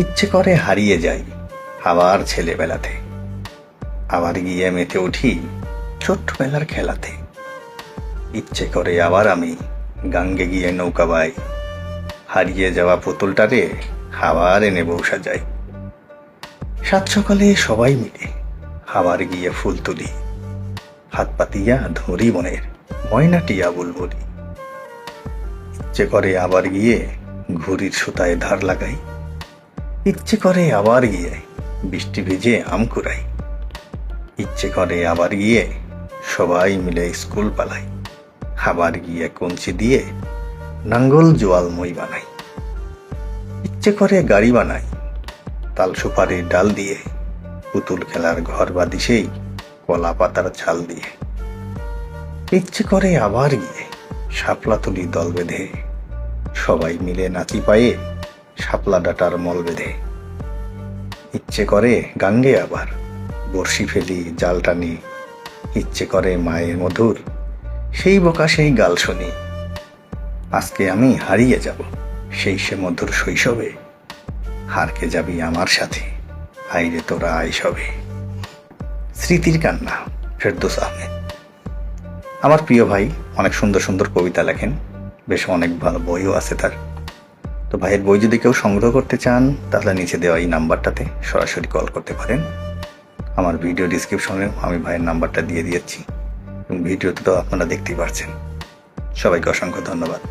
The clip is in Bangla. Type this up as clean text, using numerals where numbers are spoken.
ইচ্ছে করে হারিয়ে যাই আবার ছেলেবেলাতে, আবার গিয়ে মেতে উঠি ছোট্টবেলার খেলাতে। ইচ্ছে করে আবার আমি গাঙ্গে গিয়ে নৌকা বাই, হারিয়ে যাওয়া পুতুলটারে আবার এনে বউসা যাই। সাত সকালে সবাই মিলে আবার গিয়ে ফুল তুলি, হাত পাতিয়া ধরি মনের ময়নাটিয়া বুলবুলি। ইচ্ছে করে আবার গিয়ে ঘুড়ির সুতায় ধার লাগাই, ইচ্ছে করে আবার গিয়ে বৃষ্টি ভিজে আম কুড়াই। ইচ্ছে করে আবার গিয়ে সবাই মিলে স্কুল পালাই, আবার গিয়ে কঞ্চি দিয়ে নাঙ্গল জোয়াল মই বানাই। ইচ্ছে করে গাড়ি বানাই তাল সুপারির ডাল দিয়ে, পুতুল খেলার ঘর বাঁধি সেই কলা পাতার ছাল দিয়ে। ইচ্ছে করে আবার গিয়ে শাপলা তুলি দল বেঁধে, সবাই মিলে নাচি পায়ে শাপলা ডাটার মল বেঁধে। ইচ্ছে করে গাঙ্গে আবার বড়শি ফেলি জাল টানি, ইচ্ছে করে মায়ের মধুর সেই বোকা সেই গাল শুনি। আজকে আমি হারিয়ে যাব সেই সে মধুর শৈশবে, হারকে যাবি আমার সাথে আইরে তোরা আয় সবে। স্মৃতির কান্না, ফেরদৌস আহমেদ। আমার প্রিয় ভাই অনেক সুন্দর সুন্দর কবিতা লেখেন, বেশ অনেক ভালো বইও আছে তার। তো ভাইয়ের বই যদি কেউ সংগ্রহ করতে চান তাহলে নিচে দেওয়া এই নাম্বারটাতে সরাসরি কল করতে পারেন। আমার ভিডিও ডিসক্রিপশনে আমি ভাইয়ের নাম্বারটা দিয়ে দিয়েছি এবং ভিডিওতে তো আপনারা দেখতেই পাচ্ছেন। সবাইকে অসংখ্য ধন্যবাদ।